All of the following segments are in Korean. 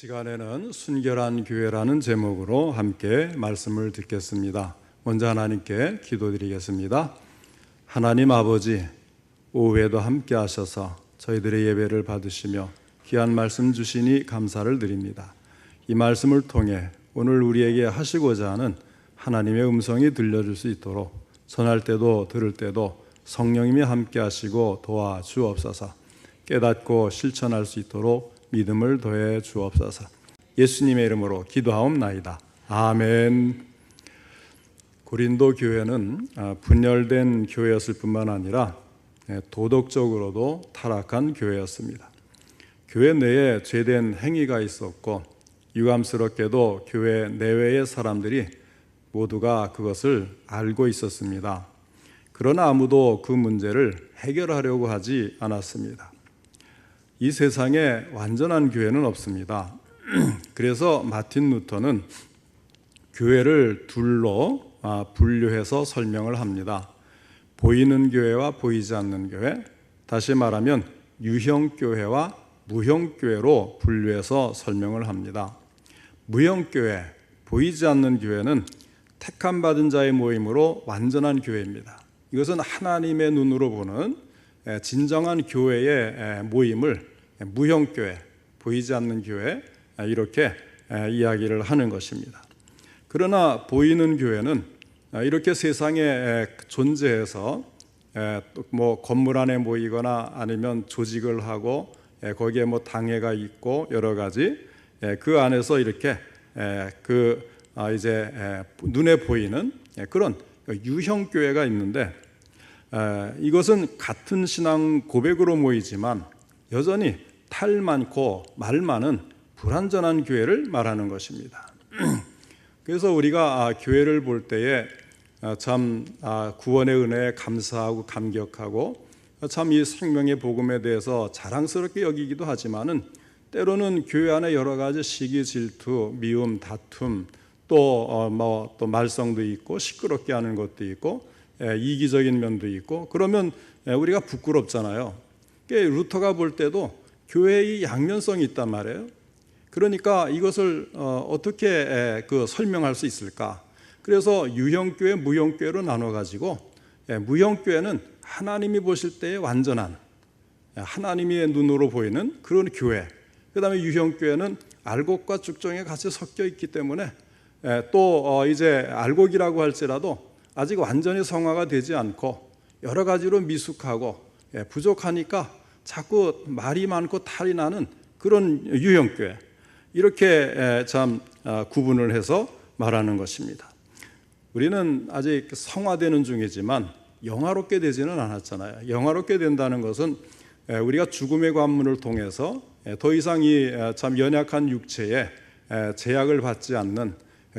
시간에는 순결한 교회라는 제목으로 함께 말씀을 듣겠습니다. 먼저 하나님께 기도드리겠습니다. 하나님 아버지, 오후에도 함께 하셔서 저희들의 예배를 받으시며 귀한 말씀 주시니 감사를 드립니다. 이 말씀을 통해 오늘 우리에게 하시고자 하는 하나님의 음성이 들려줄 수 있도록 전할 때도 들을 때도 성령님이 함께 하시고 도와주옵소서. 깨닫고 실천할 수 있도록 믿음을 더해 주옵소서. 예수님의 이름으로 기도하옵나이다. 아멘. 고린도 교회는 분열된 교회였을 뿐만 아니라 도덕적으로도 타락한 교회였습니다. 교회 내에 죄된 행위가 있었고 유감스럽게도 교회 내외의 사람들이 모두가 그것을 알고 있었습니다. 그러나 아무도 그 문제를 해결하려고 하지 않았습니다. 이 세상에 완전한 교회는 없습니다. 그래서 마틴 루터는 교회를 둘로 분류해서 설명을 합니다. 보이는 교회와 보이지 않는 교회, 다시 말하면 유형교회와 무형교회로 분류해서 설명을 합니다. 무형교회, 보이지 않는 교회는 택함받은 자의 모임으로 완전한 교회입니다. 이것은 하나님의 눈으로 보는 진정한 교회의 모임을 무형교회, 보이지 않는 교회, 이렇게 이야기를 하는 것입니다. 그러나 보이는 교회는 이렇게 세상에 존재해서 건물 안에 모이거나 아니면 조직을 하고 거기에 당회가 있고 여러 가지 그 안에서 이렇게 이제 눈에 보이는 그런 유형교회가 있는데, 이것은 같은 신앙 고백으로 모이지만 여전히 탈 많고 말 많은 불완전한 교회를 말하는 것입니다. 그래서 우리가 교회를 볼 때에 참 구원의 은혜에 감사하고 감격하고 참 이 생명의 복음에 대해서 자랑스럽게 여기기도 하지만은 때로는 교회 안에 여러 가지 시기, 질투, 미움, 다툼, 또 말썽도 있고 시끄럽게 하는 것도 있고 이기적인 면도 있고 그러면 우리가 부끄럽잖아요. 루터가 볼 때도 교회의 양면성이 있단 말이에요. 그러니까 이것을 어떻게 설명할 수 있을까? 그래서 유형교회, 무형교회로 나눠가지고 무형교회는 하나님이 보실 때의 완전한 하나님의 눈으로 보이는 그런 교회, 그 다음에 유형교회는 알곡과 쭉정이 같이 섞여 있기 때문에 또 이제 알곡이라고 할지라도 아직 완전히 성화가 되지 않고 여러 가지로 미숙하고 부족하니까 자꾸 말이 많고 탈이 나는 그런 유형교회, 이렇게 참 구분을 해서 말하는 것입니다. 우리는 아직 성화되는 중이지만 영화롭게 되지는 않았잖아요. 영화롭게 된다는 것은 우리가 죽음의 관문을 통해서 더 이상 이 참 연약한 육체에 제약을 받지 않는,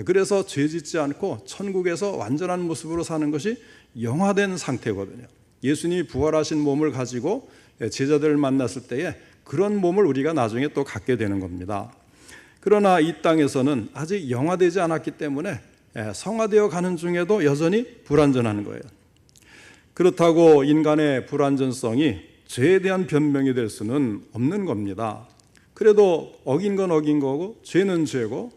그래서 죄 짓지 않고 천국에서 완전한 모습으로 사는 것이 영화된 상태거든요. 예수님이 부활하신 몸을 가지고 제자들을 만났을 때에 그런 몸을 우리가 나중에 또 갖게 되는 겁니다. 그러나 이 땅에서는 아직 영화되지 않았기 때문에 성화되어 가는 중에도 여전히 불완전한 거예요. 그렇다고 인간의 불완전성이 죄에 대한 변명이 될 수는 없는 겁니다. 그래도 어긴 건 어긴 거고 죄는 죄고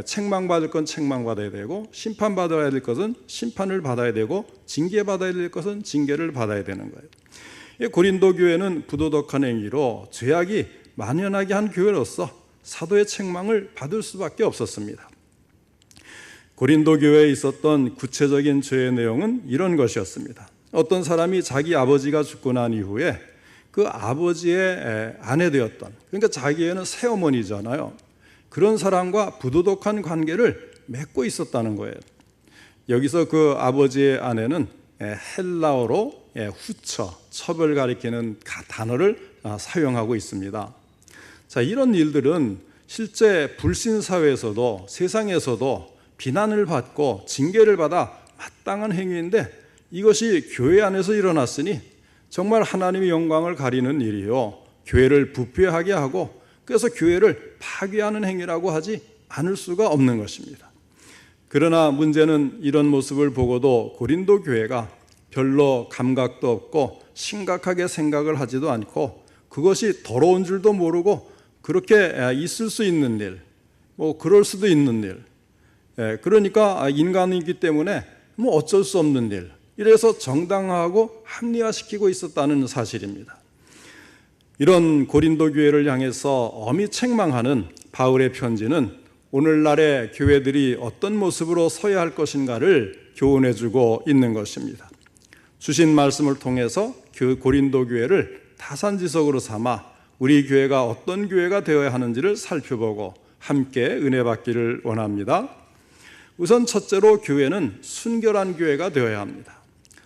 책망받을 건 책망받아야 되고 심판받아야 될 것은 심판을 받아야 되고 징계받아야 될 것은 징계를 받아야 되는 거예요. 고린도 교회는 부도덕한 행위로 죄악이 만연하게 한 교회로서 사도의 책망을 받을 수밖에 없었습니다. 고린도 교회에 있었던 구체적인 죄의 내용은 이런 것이었습니다. 어떤 사람이 자기 아버지가 죽고 난 이후에 그 아버지의 아내 되었던, 그러니까 자기애는 새어머니잖아요. 그런 사람과 부도덕한 관계를 맺고 있었다는 거예요. 여기서 그 아버지의 아내는 헬라어로 후처, 첩을 가리키는 단어를 사용하고 있습니다. 자, 이런 일들은 실제 불신 사회에서도 세상에서도 비난을 받고 징계를 받아 마땅한 행위인데 이것이 교회 안에서 일어났으니 정말 하나님의 영광을 가리는 일이요, 교회를 부패하게 하고 그래서 교회를 파괴하는 행위라고 하지 않을 수가 없는 것입니다. 그러나 문제는 이런 모습을 보고도 고린도 교회가 별로 감각도 없고 심각하게 생각을 하지도 않고 그것이 더러운 줄도 모르고 그렇게 있을 수 있는 일, 뭐 그럴 수도 있는 일, 그러니까 인간이기 때문에 뭐 어쩔 수 없는 일, 이래서 정당화하고 합리화시키고 있었다는 사실입니다. 이런 고린도 교회를 향해서 엄히 책망하는 바울의 편지는 오늘날의 교회들이 어떤 모습으로 서야 할 것인가를 교훈해주고 있는 것입니다. 주신 말씀을 통해서 그 고린도 교회를 타산지석으로 삼아 우리 교회가 어떤 교회가 되어야 하는지를 살펴보고 함께 은혜 받기를 원합니다. 우선 첫째로 교회는 순결한 교회가 되어야 합니다.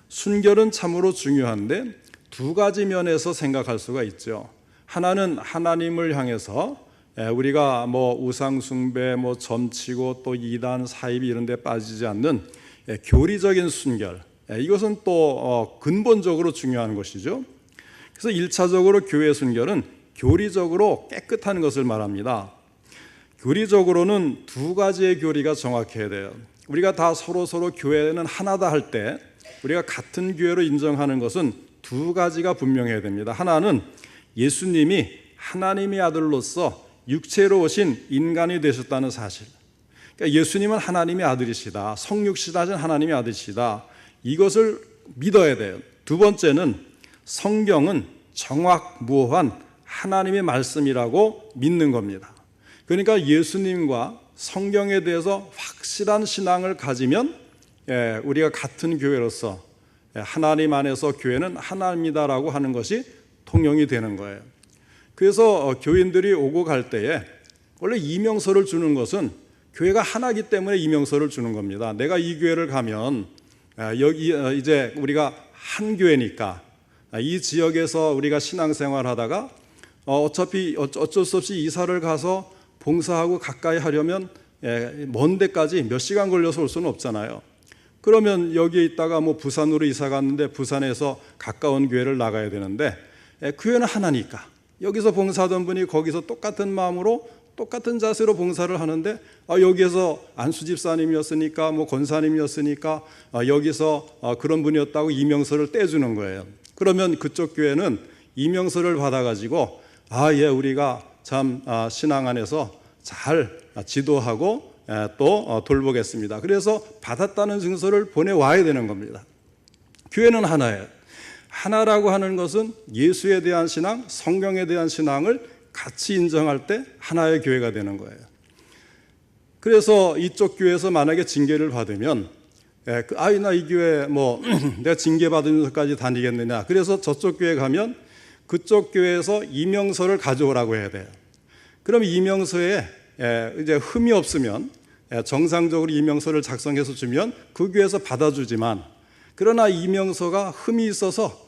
순결은 참으로 중요한데 두 가지 면에서 생각할 수가 있죠. 하나는 하나님을 향해서 우리가 뭐 우상 숭배, 뭐 점치고 또 이단, 사입 이런 데 빠지지 않는 교리적인 순결, 이것은 또 근본적으로 중요한 것이죠. 그래서 1차적으로 교회 순결은 교리적으로 깨끗한 것을 말합니다. 교리적으로는 두 가지의 교리가 정확해야 돼요. 우리가 다 서로 교회는 하나다 할 때 우리가 같은 교회로 인정하는 것은 두 가지가 분명해야 됩니다. 하나는 예수님이 하나님의 아들로서 육체로 오신 인간이 되셨다는 사실. 그러니까 예수님은 하나님의 아들이시다. 성육신하신 하나님의 아들이시다. 이것을 믿어야 돼요. 두 번째는 성경은 정확무오한 하나님의 말씀이라고 믿는 겁니다. 그러니까 예수님과 성경에 대해서 확실한 신앙을 가지면 우리가 같은 교회로서 하나님 안에서 교회는 하나님이다라고 하는 것이 통용이 되는 거예요. 그래서 교인들이 오고 갈 때에 원래 이명서를 주는 것은 교회가 하나이기 때문에 이명서를 주는 겁니다. 내가 이 교회를 가면 여기 이제 우리가 한 교회니까 이 지역에서 우리가 신앙생활 하다가 어차피 어쩔 수 없이 이사를 가서 봉사하고 가까이 하려면 먼 데까지 몇 시간 걸려서 올 수는 없잖아요. 그러면 여기에 있다가 뭐 부산으로 이사 갔는데 부산에서 가까운 교회를 나가야 되는데 교회는 하나니까 여기서 봉사하던 분이 거기서 똑같은 마음으로 똑같은 자세로 봉사를 하는데 여기에서 안수 집사님이었으니까 뭐 권사님이었으니까 여기서 그런 분이었다고 이명서를 떼주는 거예요. 그러면 그쪽 교회는 이명서를 받아가지고 우리가 참 신앙 안에서 잘 지도하고 또 돌보겠습니다. 그래서 받았다는 증서를 보내와야 되는 겁니다. 교회는 하나예요. 하나라고 하는 것은 예수에 대한 신앙, 성경에 대한 신앙을 같이 인정할 때 하나의 교회가 되는 거예요. 그래서 이쪽 교회에서 만약에 징계를 받으면 나 이 교회 뭐 내가 징계 받으면서까지 다니겠느냐. 그래서 저쪽 교회 가면 그쪽 교회에서 이명서를 가져오라고 해야 돼요. 그럼 이명서에 이제 흠이 없으면 정상적으로 이명서를 작성해서 주면 그 교회에서 받아주지만 그러나 이명서가 흠이 있어서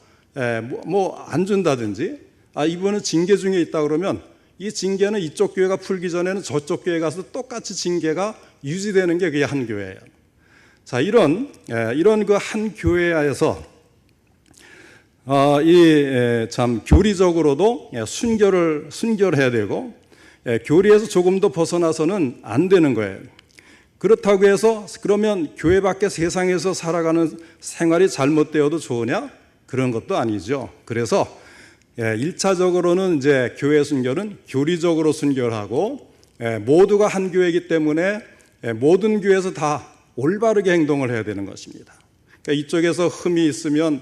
뭐 안 준다든지 이분은 징계 중에 있다 그러면 이 징계는 이쪽 교회가 풀기 전에는 저쪽 교회 가서 똑같이 징계가 유지되는 게 그게 한 교회예요. 자, 이런 그 한 교회에서 참 교리적으로도 순결해야 되고 교리에서 조금 더 벗어나서는 안 되는 거예요. 그렇다고 해서 그러면 교회 밖에 세상에서 살아가는 생활이 잘못되어도 좋으냐? 그런 것도 아니죠. 그래서 1차적으로는 이제 교회 순결은 교리적으로 순결하고 모두가 한 교회이기 때문에 모든 교회에서 다 올바르게 행동을 해야 되는 것입니다. 그러니까 이쪽에서 흠이 있으면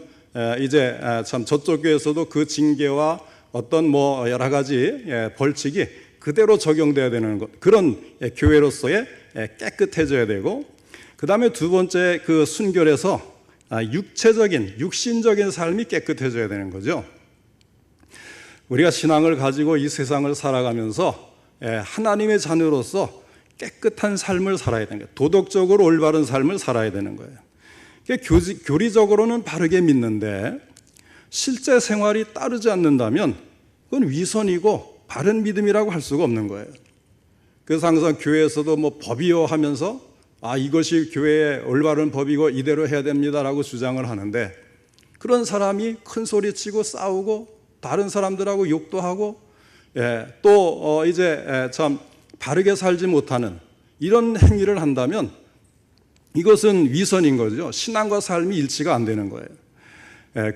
이제 참 저쪽 교회에서도 그 징계와 어떤 뭐 여러 가지 벌칙이 그대로 적용돼야 되는 것, 그런 교회로서의 깨끗해져야 되고, 그 다음에 두 번째 그 순결에서 육신적인 삶이 깨끗해져야 되는 거죠. 우리가 신앙을 가지고 이 세상을 살아가면서 하나님의 자녀로서 깨끗한 삶을 살아야 되는 거예요. 도덕적으로 올바른 삶을 살아야 되는 거예요. 교리적으로는 바르게 믿는데 실제 생활이 따르지 않는다면 그건 위선이고 바른 믿음이라고 할 수가 없는 거예요. 그래서 항상 교회에서도 뭐 법이요 하면서 이것이 교회의 올바른 법이고 이대로 해야 됩니다라고 주장을 하는데 그런 사람이 큰 소리치고 싸우고 다른 사람들하고 욕도 하고 또 이제 참 바르게 살지 못하는 이런 행위를 한다면 이것은 위선인 거죠. 신앙과 삶이 일치가 안 되는 거예요.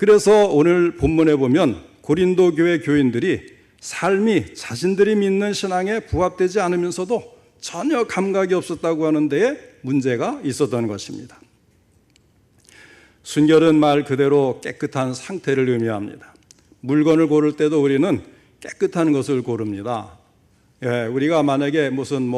그래서 오늘 본문에 보면 고린도 교회 교인들이 삶이 자신들이 믿는 신앙에 부합되지 않으면서도 전혀 감각이 없었다고 하는 데에 문제가 있었던 것입니다. 순결은 말 그대로 깨끗한 상태를 의미합니다. 물건을 고를 때도 우리는 깨끗한 것을 고릅니다. 우리가 만약에 무슨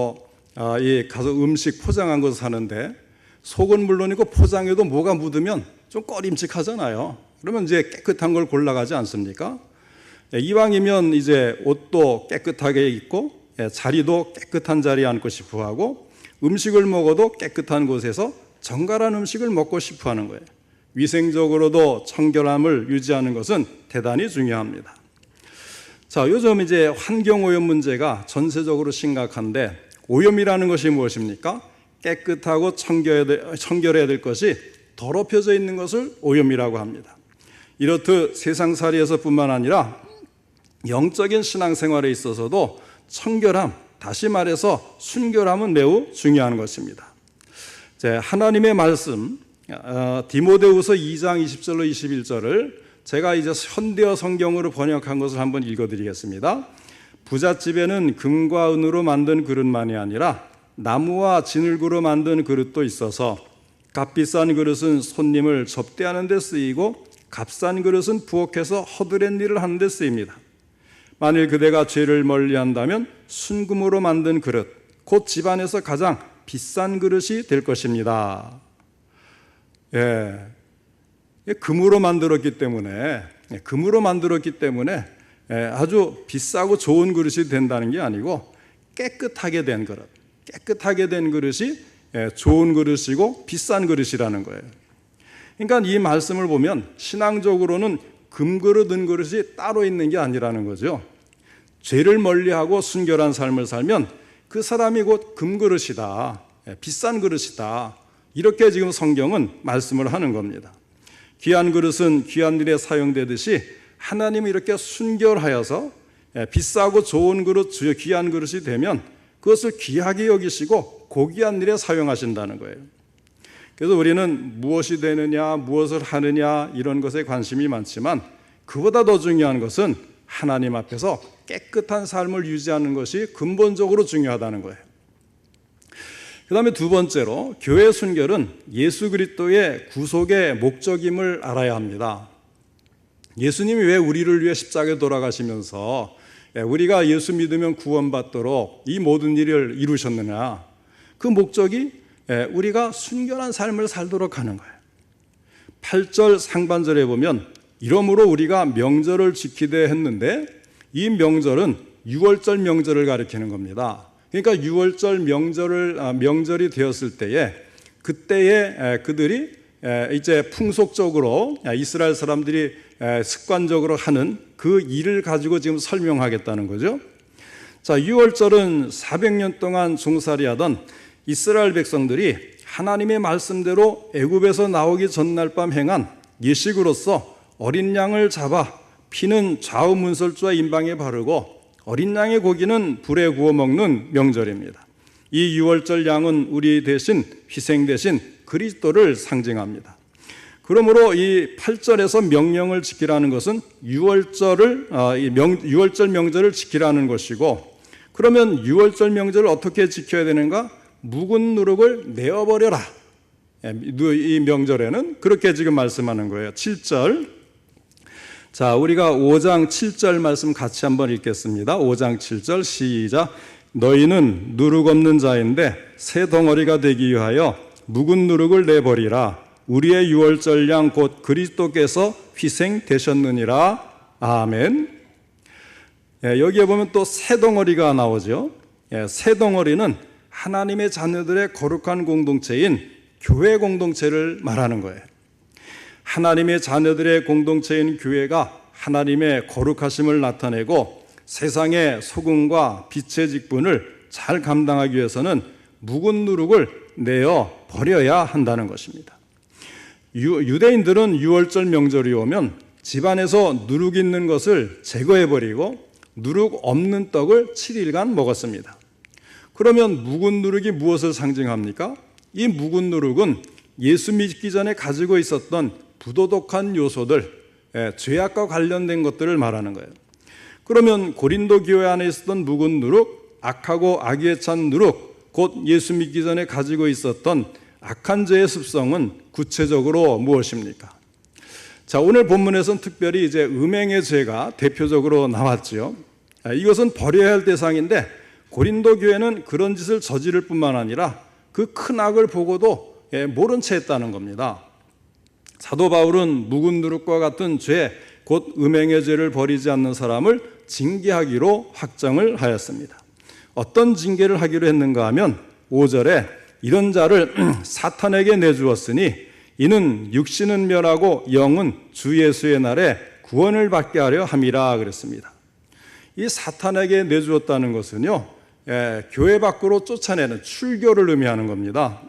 가서 음식 포장한 것을 사는데 속은 물론이고 포장에도 뭐가 묻으면 좀 꺼림칙하잖아요. 그러면 이제 깨끗한 걸 골라가지 않습니까? 이왕이면 이제 옷도 깨끗하게 입고 자리도 깨끗한 자리에 앉고 싶어 하고 음식을 먹어도 깨끗한 곳에서 정갈한 음식을 먹고 싶어 하는 거예요. 위생적으로도 청결함을 유지하는 것은 대단히 중요합니다. 자, 요즘 이제 환경오염 문제가 전세적으로 심각한데 오염이라는 것이 무엇입니까? 깨끗하고 청결해야 될 것이 더럽혀져 있는 것을 오염이라고 합니다. 이렇듯 세상살이에서뿐만 아니라 영적인 신앙생활에 있어서도 청결함, 다시 말해서 순결함은 매우 중요한 것입니다. 하나님의 말씀 디모데후서 2장 20절로 21절을 제가 이제 현대어 성경으로 번역한 것을 한번 읽어드리겠습니다. 부잣집에는 금과 은으로 만든 그릇만이 아니라 나무와 진흙으로 만든 그릇도 있어서 값비싼 그릇은 손님을 접대하는 데 쓰이고 값싼 그릇은 부엌에서 허드렛 일을 하는 데 쓰입니다. 만일 그대가 죄를 멀리한다면 순금으로 만든 그릇, 곧 집안에서 가장 비싼 그릇이 될 것입니다. 금으로 만들었기 때문에 아주 비싸고 좋은 그릇이 된다는 게 아니고 깨끗하게 된 그릇이 좋은 그릇이고 비싼 그릇이라는 거예요. 그러니까 이 말씀을 보면 신앙적으로는 금그릇, 은그릇이 따로 있는 게 아니라는 거죠. 죄를 멀리하고 순결한 삶을 살면 그 사람이 곧 금그릇이다, 비싼 그릇이다, 이렇게 지금 성경은 말씀을 하는 겁니다. 귀한 그릇은 귀한 일에 사용되듯이 하나님이 이렇게 순결하여서 비싸고 좋은 그릇, 귀한 그릇이 되면 그것을 귀하게 여기시고 고귀한 일에 사용하신다는 거예요. 그래서 우리는 무엇이 되느냐, 무엇을 하느냐 이런 것에 관심이 많지만 그보다 더 중요한 것은 하나님 앞에서 깨끗한 삶을 유지하는 것이 근본적으로 중요하다는 거예요. 그 다음에 두 번째로 교회 순결은 예수 그리스도의 구속의 목적임을 알아야 합니다. 예수님이 왜 우리를 위해 십자가에 돌아가시면서 우리가 예수 믿으면 구원받도록 이 모든 일을 이루셨느냐, 그 목적이 우리가 순결한 삶을 살도록 하는 거예요. 8절 상반절에 보면 이러므로 우리가 명절을 지키되 했는데 이 명절은 유월절 명절을 가리키는 겁니다. 그러니까 유월절 명절이 되었을 때에 그때에 그들이 이제 풍속적으로 이스라엘 사람들이 습관적으로 하는 그 일을 가지고 지금 설명하겠다는 거죠. 자, 유월절은 400년 동안 종살이하던 이스라엘 백성들이 하나님의 말씀대로 애굽에서 나오기 전날 밤 행한 예식으로서 어린 양을 잡아 피는 좌우 문설주와 임방에 바르고 어린 양의 고기는 불에 구워 먹는 명절입니다. 이 유월절 양은 우리 대신 희생 대신 그리스도를 상징합니다. 그러므로 이 8절에서 명령을 지키라는 것은 유월절 명절을 지키라는 것이고, 그러면 유월절 명절을 어떻게 지켜야 되는가? 묵은 누룩을 내어버려라. 이 명절에는 그렇게 지금 말씀하는 거예요. 7절. 자, 우리가 5장 7절 말씀 같이 한번 읽겠습니다. 5장 7절 시작. 너희는 누룩 없는 자인데 새 덩어리가 되기 위하여 묵은 누룩을 내버리라. 우리의 유월절 양 곧 그리스도께서 희생되셨느니라. 아멘. 여기에 보면 또 새 덩어리가 나오죠. 새 덩어리는 하나님의 자녀들의 거룩한 공동체인 교회 공동체를 말하는 거예요. 하나님의 자녀들의 공동체인 교회가 하나님의 거룩하심을 나타내고 세상의 소금과 빛의 직분을 잘 감당하기 위해서는 묵은 누룩을 내어 버려야 한다는 것입니다. 유대인들은 유월절 명절이 오면 집안에서 누룩 있는 것을 제거해버리고 누룩 없는 떡을 7일간 먹었습니다. 그러면 묵은 누룩이 무엇을 상징합니까? 이 묵은 누룩은 예수 믿기 전에 가지고 있었던 부도덕한 요소들, 죄악과 관련된 것들을 말하는 거예요. 그러면 고린도 교회 안에 있었던 묵은 누룩, 악하고 악의에 찬 누룩, 곧 예수 믿기 전에 가지고 있었던 악한 죄의 습성은 구체적으로 무엇입니까? 자, 오늘 본문에서는 특별히 이제 음행의 죄가 대표적으로 나왔죠. 이것은 버려야 할 대상인데 고린도 교회는 그런 짓을 저지를 뿐만 아니라 그 큰 악을 보고도 모른 채 했다는 겁니다. 사도 바울은 묵은 누룩과 같은 죄, 곧 음행의 죄를 버리지 않는 사람을 징계하기로 확정을 하였습니다. 어떤 징계를 하기로 했는가 하면 5절에 이런 자를 사탄에게 내주었으니 이는 육신은 멸하고 영은 주 예수의 날에 구원을 받게 하려 함이라 그랬습니다. 이 사탄에게 내주었다는 것은요, 교회 밖으로 쫓아내는 출교를 의미하는 겁니다.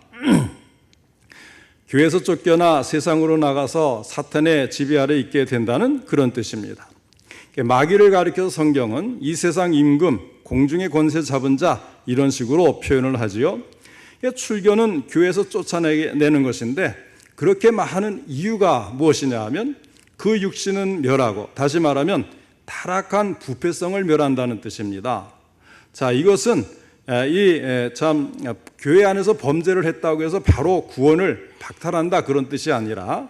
교회에서 쫓겨나 세상으로 나가서 사탄의 지배 아래 있게 된다는 그런 뜻입니다. 마귀를 가리켜서 성경은 이 세상 임금, 공중의 권세 잡은 자 이런 식으로 표현을 하지요. 출교는 교회에서 쫓아내는 것인데 그렇게 하는 이유가 무엇이냐 하면 그 육신은 멸하고, 다시 말하면 타락한 부패성을 멸한다는 뜻입니다. 자, 이것은 교회 안에서 범죄를 했다고 해서 바로 구원을 박탈한다 그런 뜻이 아니라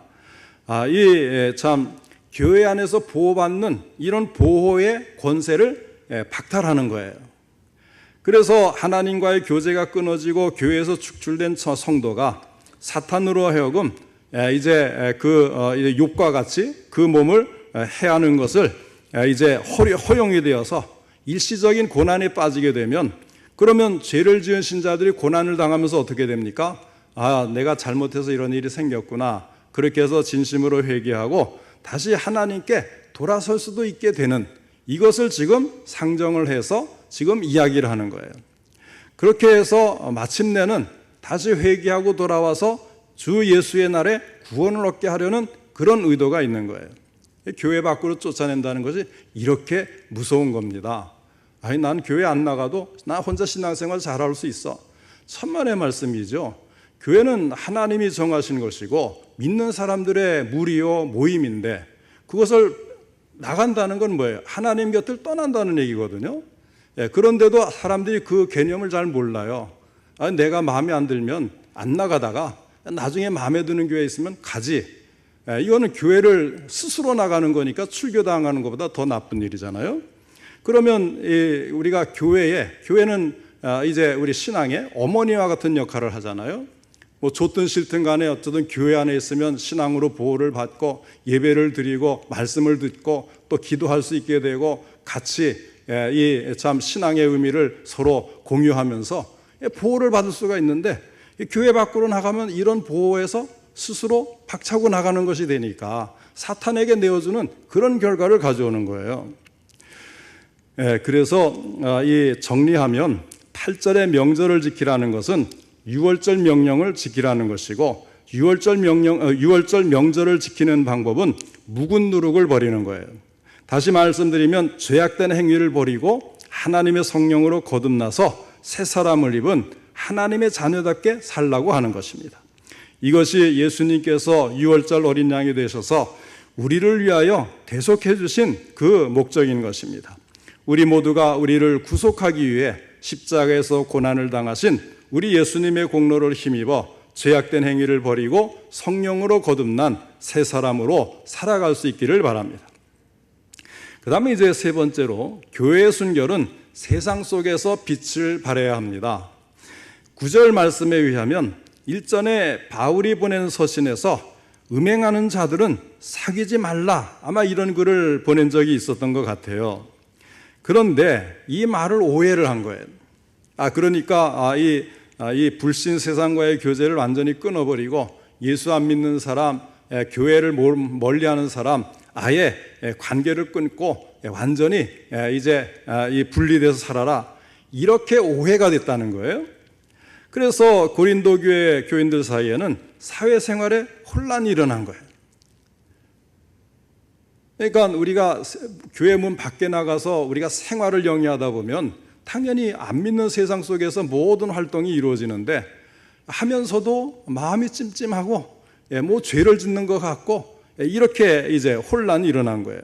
교회 안에서 보호받는 이런 보호의 권세를 박탈하는 거예요. 그래서 하나님과의 교제가 끊어지고 교회에서 축출된 성도가 사탄으로 하여금 이제 욥과 같이 그 몸을 해하는 것을 이제 허용이 되어서 일시적인 고난에 빠지게 되면, 그러면 죄를 지은 신자들이 고난을 당하면서 어떻게 됩니까? 내가 잘못해서 이런 일이 생겼구나. 그렇게 해서 진심으로 회개하고 다시 하나님께 돌아설 수도 있게 되는, 이것을 지금 상정을 해서 지금 이야기를 하는 거예요. 그렇게 해서 마침내는 다시 회개하고 돌아와서 주 예수의 날에 구원을 얻게 하려는 그런 의도가 있는 거예요. 교회 밖으로 쫓아낸다는 것이 이렇게 무서운 겁니다. 난 교회 안 나가도 나 혼자 신앙생활 잘할 수 있어. 천만의 말씀이죠. 교회는 하나님이 정하신 것이고 믿는 사람들의 무리요 모임인데, 그것을 나간다는 건 뭐예요? 하나님 곁을 떠난다는 얘기거든요. 그런데도 사람들이 그 개념을 잘 몰라요. 내가 마음에 안 들면 안 나가다가 나중에 마음에 드는 교회에 있으면 가지. 이거는 교회를 스스로 나가는 거니까 출교당하는 것보다 더 나쁜 일이잖아요. 그러면 우리가 교회는 이제 우리 신앙의 어머니와 같은 역할을 하잖아요. 뭐 좋든 싫든 간에 어쨌든 교회 안에 있으면 신앙으로 보호를 받고 예배를 드리고 말씀을 듣고 또 기도할 수 있게 되고 같이 이 참 신앙의 의미를 서로 공유하면서 보호를 받을 수가 있는데, 교회 밖으로 나가면 이런 보호에서 스스로 박차고 나가는 것이 되니까 사탄에게 내어주는 그런 결과를 가져오는 거예요. 그래서 정리하면 8절의 명절을 지키라는 것은 6월절 명령을 지키라는 것이고, 6월절 명절을 지키는 방법은 묵은 누룩을 버리는 거예요. 다시 말씀드리면 죄악된 행위를 버리고 하나님의 성령으로 거듭나서 새 사람을 입은 하나님의 자녀답게 살라고 하는 것입니다. 이것이 예수님께서 6월절 어린 양이 되셔서 우리를 위하여 대속해 주신 그 목적인 것입니다. 우리 모두가 우리를 구속하기 위해 십자가에서 고난을 당하신 우리 예수님의 공로를 힘입어 죄악된 행위를 버리고 성령으로 거듭난 새 사람으로 살아갈 수 있기를 바랍니다. 그 다음에 이제 세 번째로, 교회의 순결은 세상 속에서 빛을 발해야 합니다. 9절 말씀에 의하면 일전에 바울이 보낸 서신에서 음행하는 자들은 사귀지 말라, 아마 이런 글을 보낸 적이 있었던 것 같아요. 그런데 이 말을 오해를 한 거예요. 그러니까 이 불신 세상과의 교제를 완전히 끊어버리고 예수 안 믿는 사람, 교회를 멀리하는 사람, 아예 관계를 끊고 완전히 이제 분리돼서 살아라, 이렇게 오해가 됐다는 거예요. 그래서 고린도 교회 교인들 사이에는 사회생활에 혼란이 일어난 거예요. 그러니까 우리가 교회 문 밖에 나가서 우리가 생활을 영위하다 보면 당연히 안 믿는 세상 속에서 모든 활동이 이루어지는데, 하면서도 마음이 찜찜하고 뭐 죄를 짓는 것 같고 이렇게 이제 혼란이 일어난 거예요.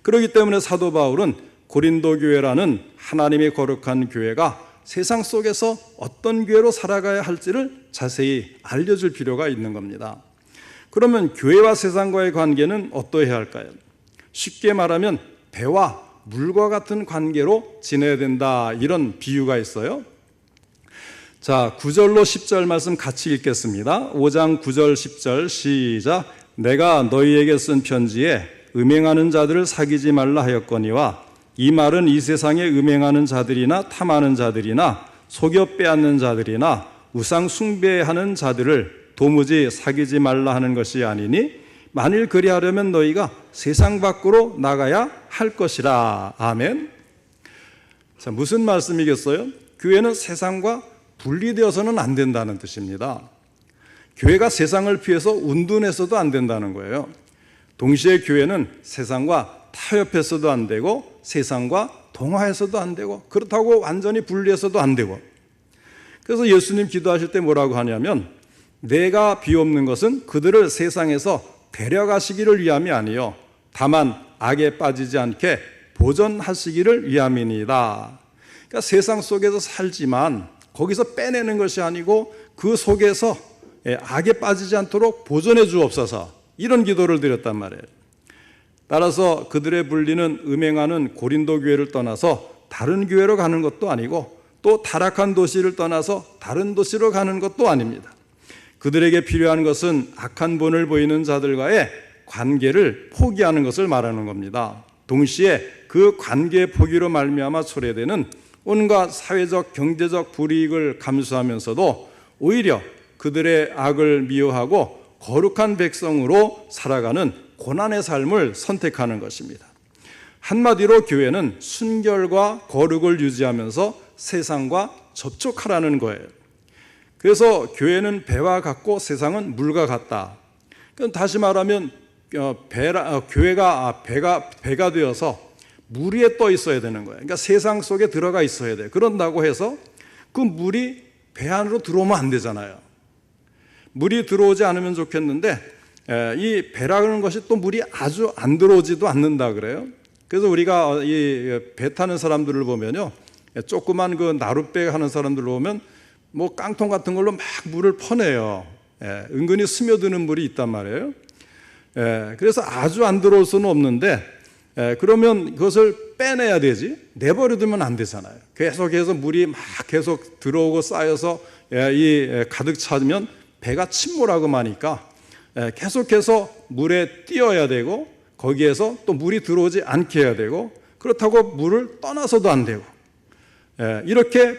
그렇기 때문에 사도 바울은 고린도 교회라는 하나님의 거룩한 교회가 세상 속에서 어떤 교회로 살아가야 할지를 자세히 알려줄 필요가 있는 겁니다. 그러면 교회와 세상과의 관계는 어떠해야 할까요? 쉽게 말하면 배와 물과 같은 관계로 지내야 된다, 이런 비유가 있어요. 자, 9절로 10절 말씀 같이 읽겠습니다. 5장 9절 10절 시작. 내가 너희에게 쓴 편지에 음행하는 자들을 사귀지 말라 하였거니와 이 말은 이 세상에 음행하는 자들이나 탐하는 자들이나 속여 빼앗는 자들이나 우상 숭배하는 자들을 도무지 사귀지 말라 하는 것이 아니니 만일 그리하려면 너희가 세상 밖으로 나가야 할 것이라. 아멘. 자, 무슨 말씀이겠어요? 교회는 세상과 분리되어서는 안 된다는 뜻입니다. 교회가 세상을 피해서 운둔해서도 안 된다는 거예요. 동시에 교회는 세상과 타협해서도 안 되고 세상과 동화해서도 안 되고 그렇다고 완전히 분리해서도 안 되고, 그래서 예수님 기도하실 때 뭐라고 하냐면 내가 비옵는 것은 그들을 세상에서 데려가시기를 위함이 아니요 다만 악에 빠지지 않게 보존하시기를 위함이니이다. 그러니까 세상 속에서 살지만 거기서 빼내는 것이 아니고 그 속에서 악에 빠지지 않도록 보존해 주옵소서, 이런 기도를 드렸단 말이에요. 따라서 그들의 분리는 음행하는 고린도 교회를 떠나서 다른 교회로 가는 것도 아니고 또 타락한 도시를 떠나서 다른 도시로 가는 것도 아닙니다. 그들에게 필요한 것은 악한 본을 보이는 자들과의 관계를 포기하는 것을 말하는 겁니다. 동시에 그 관계 포기로 말미암아 초래되는 온갖 사회적 경제적 불이익을 감수하면서도 오히려 그들의 악을 미워하고 거룩한 백성으로 살아가는 고난의 삶을 선택하는 것입니다. 한마디로 교회는 순결과 거룩을 유지하면서 세상과 접촉하라는 거예요. 그래서 교회는 배와 같고 세상은 물과 같다. 다시 말하면 교회가 배가 되어서 물 위에 떠 있어야 되는 거예요. 그러니까 세상 속에 들어가 있어야 돼요. 그런다고 해서 그 물이 배 안으로 들어오면 안 되잖아요. 물이 들어오지 않으면 좋겠는데 이 배라는 것이 또 물이 아주 안 들어오지도 않는다 그래요. 그래서 우리가 이 배 타는 사람들을 보면요, 조그만 그 나룻배 하는 사람들 보면 뭐 깡통 같은 걸로 막 물을 퍼내요. 은근히 스며드는 물이 있단 말이에요. 그래서 아주 안 들어올 수는 없는데 그러면 그것을 빼내야 되지, 내버려두면 안 되잖아요. 계속해서 물이 막 계속 들어오고 쌓여서 이 가득 차면 배가 침몰하고 마니까 계속해서 물에 뛰어야 되고 거기에서 또 물이 들어오지 않게 해야 되고, 그렇다고 물을 떠나서도 안 되고, 이렇게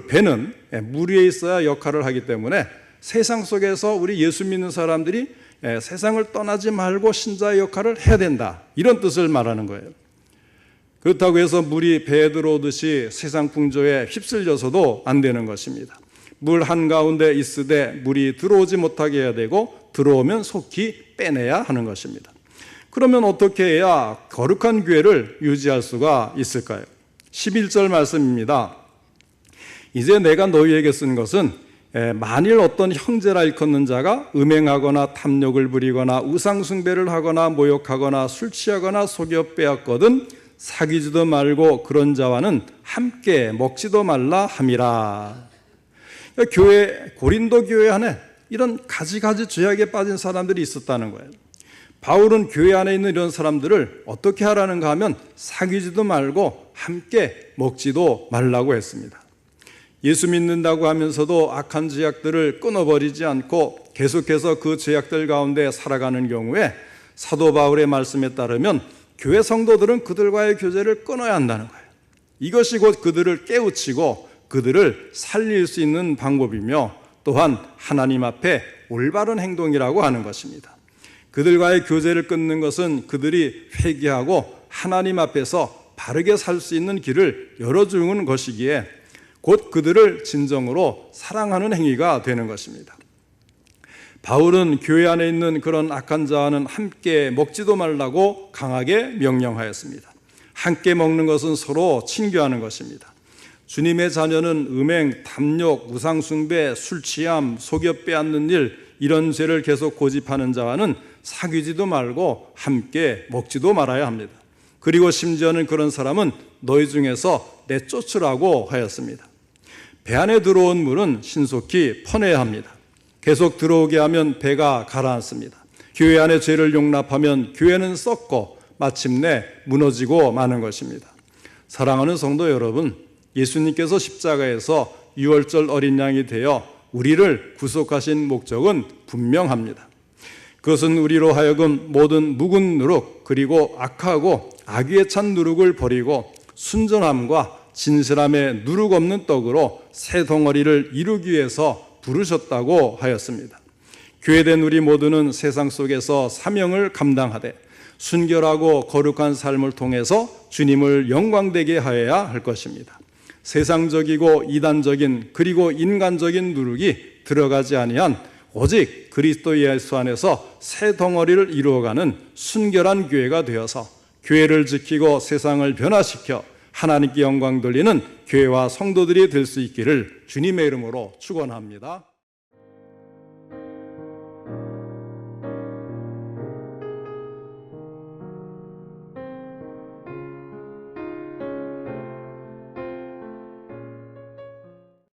배는 물 위에 있어야 역할을 하기 때문에 세상 속에서 우리 예수 믿는 사람들이 세상을 떠나지 말고 신자의 역할을 해야 된다, 이런 뜻을 말하는 거예요. 그렇다고 해서 물이 배에 들어오듯이 세상 풍조에 휩쓸려서도 안 되는 것입니다. 물 한가운데 있으되 물이 들어오지 못하게 해야 되고 들어오면 속히 빼내야 하는 것입니다. 그러면 어떻게 해야 거룩한 교회를 유지할 수가 있을까요? 11절 말씀입니다. 이제 내가 너희에게 쓴 것은 만일 어떤 형제라 일컫는 자가 음행하거나 탐욕을 부리거나 우상숭배를 하거나 모욕하거나 술 취하거나 속여 빼앗거든 사귀지도 말고 그런 자와는 함께 먹지도 말라 함이라. 교회, 고린도 교회 안에 이런 가지가지 죄악에 빠진 사람들이 있었다는 거예요. 바울은 교회 안에 있는 이런 사람들을 어떻게 하라는가 하면 사귀지도 말고 함께 먹지도 말라고 했습니다. 예수 믿는다고 하면서도 악한 죄악들을 끊어버리지 않고 계속해서 그 죄악들 가운데 살아가는 경우에 사도 바울의 말씀에 따르면 교회 성도들은 그들과의 교제를 끊어야 한다는 거예요. 이것이 곧 그들을 깨우치고 그들을 살릴 수 있는 방법이며 또한 하나님 앞에 올바른 행동이라고 하는 것입니다. 그들과의 교제를 끊는 것은 그들이 회개하고 하나님 앞에서 바르게 살 수 있는 길을 열어주는 것이기에 곧 그들을 진정으로 사랑하는 행위가 되는 것입니다. 바울은 교회 안에 있는 그런 악한 자와는 함께 먹지도 말라고 강하게 명령하였습니다. 함께 먹는 것은 서로 친교하는 것입니다. 주님의 자녀는 음행, 탐욕, 우상숭배, 술취함, 속여 빼앗는 일, 이런 죄를 계속 고집하는 자와는 사귀지도 말고 함께 먹지도 말아야 합니다. 그리고 심지어는 그런 사람은 너희 중에서 내쫓으라고 하였습니다. 배 안에 들어온 물은 신속히 퍼내야 합니다. 계속 들어오게 하면 배가 가라앉습니다. 교회 안에 죄를 용납하면 교회는 썩고 마침내 무너지고 마는 것입니다. 사랑하는 성도 여러분, 예수님께서 십자가에서 유월절 어린 양이 되어 우리를 구속하신 목적은 분명합니다. 그것은 우리로 하여금 모든 묵은 누룩 그리고 악하고 악의에 찬 누룩을 버리고 순전함과 진실함의 누룩 없는 떡으로 새 덩어리를 이루기 위해서 부르셨다고 하였습니다. 교회된 우리 모두는 세상 속에서 사명을 감당하되 순결하고 거룩한 삶을 통해서 주님을 영광되게 하여야 할 것입니다. 세상적이고 이단적인 그리고 인간적인 누룩이 들어가지 아니한 오직 그리스도 예수 안에서 새 덩어리를 이루어가는 순결한 교회가 되어서 교회를 지키고 세상을 변화시켜 하나님께 영광 돌리는 교회와 성도들이 될 수 있기를 주님의 이름으로 축원합니다.